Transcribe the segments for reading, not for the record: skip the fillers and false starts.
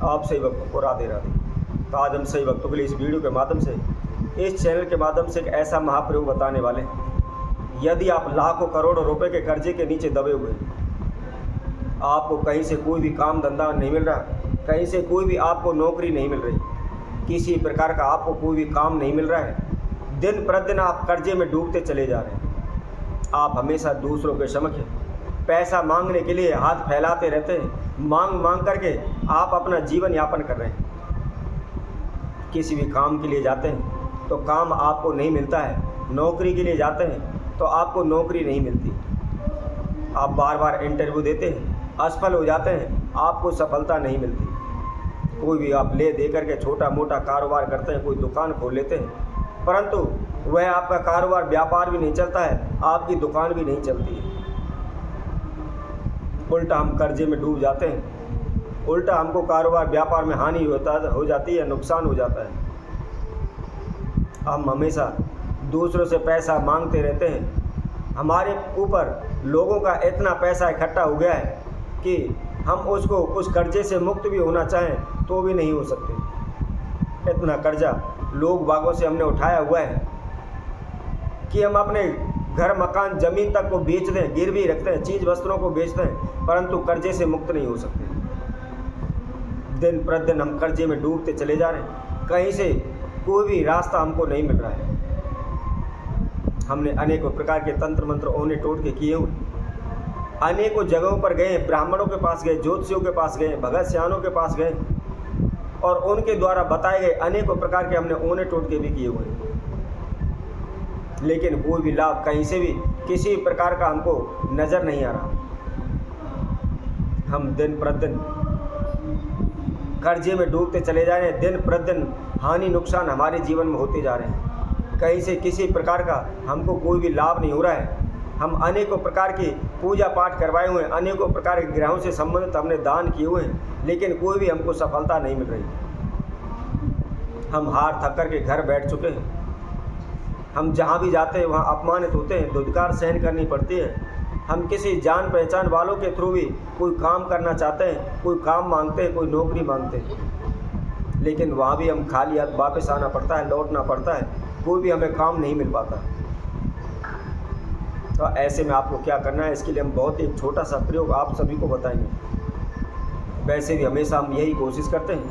आप सही भक्तों को राधे राधे। तो आज हम सही भक्तों के लिए इस वीडियो के माध्यम से, इस चैनल के माध्यम से एक ऐसा महाप्रयोग बताने वाले हैं। यदि आप लाखों करोड़ों रुपए के कर्जे के नीचे दबे हुए, आपको कहीं से कोई भी काम धंधा नहीं मिल रहा, कहीं से कोई भी आपको नौकरी नहीं मिल रही, किसी प्रकार का आपको कोई भी काम नहीं मिल रहा है, दिन प्रतिदिन आप कर्जे में डूबते चले जा रहे हैं। आप हमेशा दूसरों के समक्ष पैसा मांगने के लिए हाथ फैलाते रहते हैं, मांग करके आप अपना जीवन यापन कर रहे हैं। किसी भी काम के लिए जाते हैं तो काम आपको नहीं मिलता है, नौकरी के लिए जाते हैं तो आपको नौकरी नहीं मिलती। आप बार बार इंटरव्यू देते हैं, असफल हो जाते हैं, आपको सफलता नहीं मिलती। कोई भी आप ले दे करके छोटा मोटा कारोबार करते हैं, कोई दुकान खोल लेते हैं, परंतु वह आपका कारोबार व्यापार भी नहीं चलता है, आपकी दुकान भी नहीं चलती है। उल्टा हम कर्जे में डूब जाते हैं, उल्टा हमको कारोबार व्यापार में हानि हो जाती है, नुकसान हो जाता है। हम हमेशा दूसरों से पैसा मांगते रहते हैं। हमारे ऊपर लोगों का इतना पैसा इकट्ठा हो गया है कि हम उस कर्जे से मुक्त भी होना चाहें तो भी नहीं हो सकते। इतना कर्जा लोग बागों से हमने उठाया हुआ है कि हम अपने घर मकान जमीन तक को बेच दें, गिरवी रखते हैं, चीज़ वस्त्रों को बेचते हैं, परंतु कर्जे से मुक्त नहीं हो सकते। दिन प्रतिदिन हम कर्जे में डूबते चले जा रहे हैं, कहीं से कोई भी रास्ता हमको नहीं मिल रहा है। हमने अनेकों प्रकार के तंत्र मंत्र ओने टोटके किए हुए, अनेकों जगहों पर गए, ब्राह्मणों के पास गए, ज्योतिषियों के पास गए, भगत सियानों के पास गए और उनके द्वारा बताए गए अनेकों प्रकार के हमने ओने टोटके भी किए हुए, लेकिन कोई भी लाभ कहीं से भी किसी प्रकार का हमको नज़र नहीं आ रहा। हम दिन प्रतिदिन कर्जे में डूबते चले जा रहे हैं, दिन प्रतिदिन हानि नुकसान हमारे जीवन में होते जा रहे हैं। कहीं से किसी प्रकार का हमको कोई भी लाभ नहीं हो रहा है। हम अनेकों प्रकार की पूजा पाठ करवाए हुए हैं, अनेकों प्रकार के ग्रहों से संबंधित हमने दान किए हुए हैं, लेकिन कोई भी हमको सफलता नहीं मिल रही। हम हार थक कर के घर बैठ चुके हैं। हम जहाँ भी जाते हैं वहाँ अपमानित होते हैं, धुतकार सहन करनी पड़ती है। हम किसी जान पहचान वालों के थ्रू भी कोई काम करना चाहते हैं, कोई काम मांगते हैं, कोई नौकरी मांगते हैं, लेकिन वहाँ भी हम खाली हाथ वापस आना पड़ता है, लौटना पड़ता है, कोई भी हमें काम नहीं मिल पाता। तो ऐसे में आपको क्या करना है, इसके लिए हम बहुत एक छोटा सा प्रयोग आप सभी को बताएंगे। वैसे भी हमेशा हम यही कोशिश करते हैं,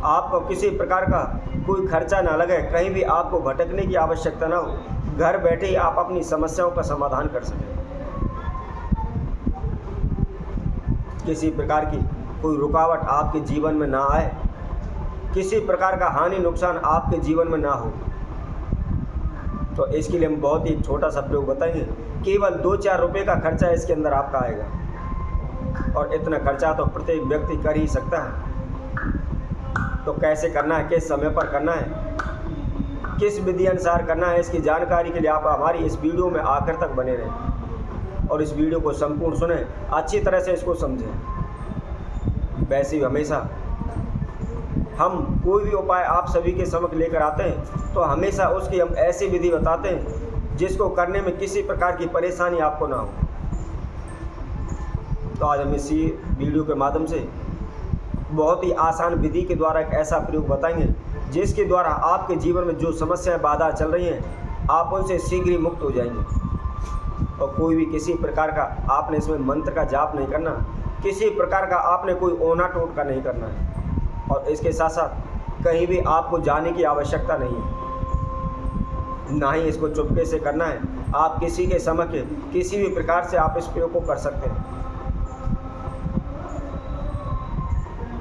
आपको किसी प्रकार का कोई खर्चा ना लगे, कहीं भी आपको भटकने की आवश्यकता ना हो, घर बैठे ही आप अपनी समस्याओं का समाधान कर सकें। किसी प्रकार की कोई रुकावट आपके जीवन में ना आए, किसी प्रकार का हानि नुकसान आपके जीवन में ना हो। तो इसके लिए हम बहुत ही छोटा सा प्रयोग बताएंगे। केवल 2-4 रुपये का खर्चा इसके अंदर आपका आएगा, और इतना खर्चा तो प्रत्येक व्यक्ति कर ही सकता है। तो कैसे करना है, किस समय पर करना है, किस विधि अनुसार करना है, इसकी जानकारी के लिए आप हमारी इस वीडियो में आखिर तक बने रहें और इस वीडियो को संपूर्ण सुने, अच्छी तरह से इसको समझें। वैसे ही हमेशा हम कोई भी उपाय आप सभी के समक्ष लेकर आते हैं तो हमेशा उसकी हम ऐसी विधि बताते हैं जिसको करने में किसी प्रकार की परेशानी आपको ना हो। तो आज हम इसी वीडियो के माध्यम से बहुत ही आसान विधि के द्वारा एक ऐसा प्रयोग बताएंगे जिसके द्वारा आपके जीवन में जो समस्याएं बाधा चल रही हैं, आप उनसे शीघ्र ही मुक्त हो जाएंगे। और कोई भी किसी प्रकार का आपने इसमें मंत्र का जाप नहीं करना, किसी प्रकार का आपने कोई ओना टोटका नहीं करना है, और इसके साथ साथ कहीं भी आपको जाने की आवश्यकता नहीं है, ना ही इसको चुपके से करना है। आप किसी के समक्ष किसी भी प्रकार से आप इस प्रयोग को कर सकते हैं।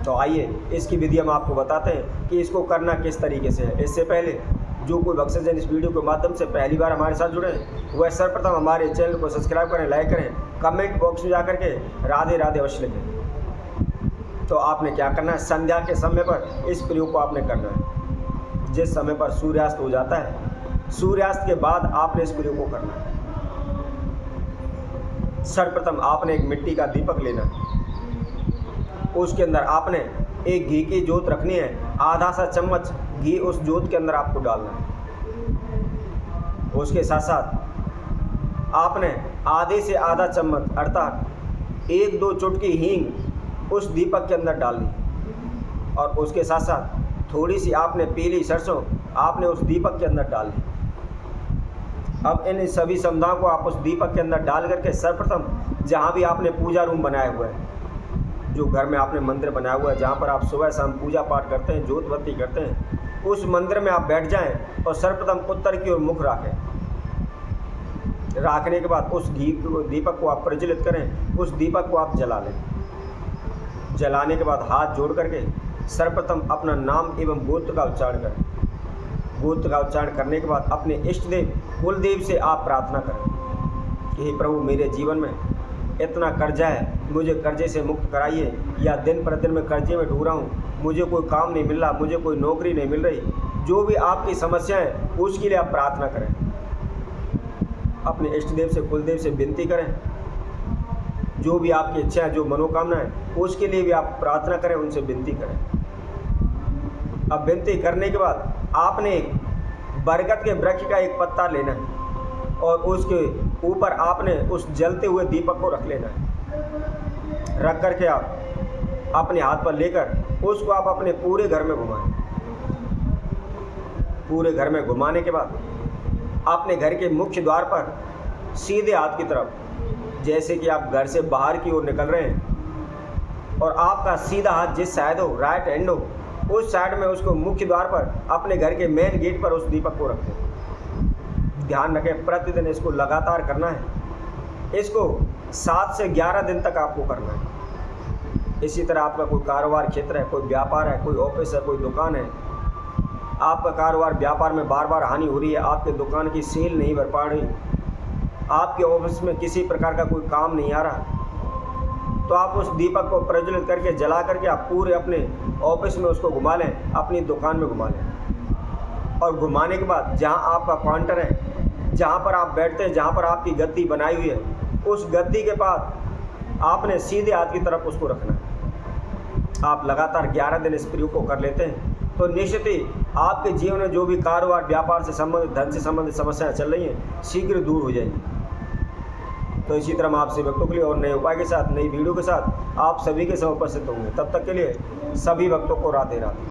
तो आइए इसकी विधि हम आपको बताते हैं कि इसको करना किस तरीके से है। इससे पहले जो कोई भक्तजन इस वीडियो के माध्यम से पहली बार हमारे साथ जुड़े हैं, वह सर्वप्रथम हमारे चैनल को सब्सक्राइब करें, लाइक करें, कमेंट बॉक्स में जाकर के राधे राधे अवश्य लिखें। तो आपने क्या करना है, संध्या के समय पर इस प्रयोग को आपने करना है। जिस समय पर सूर्यास्त हो जाता है, सूर्यास्त के बाद आपने इस प्रयोग को करना है। सर्वप्रथम आपने एक मिट्टी का दीपक लेना है, उसके अंदर आपने एक घी की जोत रखनी है, आधा सा चम्मच घी उस जोत के अंदर आपको डालना है। उसके साथ साथ आपने आधे से आधा चम्मच अर्थात 1-2 चुटकी हींग उस दीपक के अंदर डालनी। और उसके साथ साथ थोड़ी सी आपने पीली सरसों आपने उस दीपक के अंदर डाल दी। अब इन सभी समुदायों को आप उस दीपक के अंदर डाल करके सर्वप्रथम जहाँ भी आपने पूजा रूम बनाया हुआ है, जो घर में आपने मंदिर बनाया हुआ है, जहाँ पर आप सुबह शाम पूजा पाठ करते हैं, जोत बत्ती करते हैं, उस मंदिर में आप बैठ जाएं और सर्वप्रथम उत्तर की ओर मुख रखें। रखने के बाद उस दीपक को आप प्रज्वलित करें, उस दीपक को आप जला लें। जलाने के बाद हाथ जोड़ करके सर्वप्रथम अपना नाम एवं गोत्र का उच्चारण करें। गोत्र का उच्चारण करने के बाद अपने इष्ट देव कुलदेव से आप प्रार्थना करें कि हे प्रभु, मेरे जीवन में इतना कर्जा है, मुझे कर्जे से मुक्त कराइए, या दिन प्रतिदिन मैं कर्जे में डूब रहा हूँ, मुझे कोई काम नहीं मिल रहा, मुझे कोई नौकरी नहीं मिल रही, जो भी आपकी समस्या है उसके लिए आप प्रार्थना करें। अपने इष्ट देव से कुलदेव से विनती करें, जो भी आपकी इच्छा है, जो मनोकामना है, उसके लिए भी आप प्रार्थना करें, उनसे विनती करें। अब विनती करने के बाद आपने बरगद के वृक्ष का एक पत्ता लेना है और उसके ऊपर आपने उस जलते हुए दीपक को रख लेना है। रख करके आप अपने हाथ पर लेकर उसको आप अपने पूरे घर में घुमाएं। पूरे घर में घुमाने के बाद अपने घर के मुख्य द्वार पर सीधे हाथ की तरफ, जैसे कि आप घर से बाहर की ओर निकल रहे हैं और आपका सीधा हाथ जिस साइड हो, राइट हैंड हो, उस साइड में उसको मुख्य द्वार पर अपने घर के मेन गेट पर उस दीपक को रखें। ध्यान रखें, प्रतिदिन इसको लगातार करना है। इसको 7 से 11 दिन तक आपको करना है। इसी तरह आपका कोई कारोबार क्षेत्र है, कोई व्यापार है, कोई ऑफिस है, कोई दुकान है, आपका कारोबार व्यापार में बार बार हानि हो रही है, आपके दुकान की सेल नहीं भर पा रही, आपके ऑफिस में किसी प्रकार का कोई काम नहीं आ रहा, तो आप उस दीपक को प्रज्वलित करके जला करके आप पूरे अपने ऑफिस में उसको घुमा लें, अपनी दुकान में घुमा लें। और घुमाने के बाद जहां आपका काउंटर है, जहां पर आप बैठते हैं, जहां पर आपकी गद्दी बनाई हुई है, उस गद्दी के पास आपने सीधे हाथ की तरफ उसको रखना है। आप लगातार 11 दिन इस प्रयोग को कर लेते हैं तो निश्चित ही आपके जीवन में जो भी कारोबार, व्यापार से संबंधित, धन से संबंधित समस्याएं चल रही हैं, शीघ्र दूर हो जाएंगी। तो इसी तरह हम आपसे भक्तों के लिए और नए उपाय के साथ, नई वीडियो के साथ आप सभी के समय उपस्थित होंगे। तब तक के लिए सभी भक्तों को राधे राधे।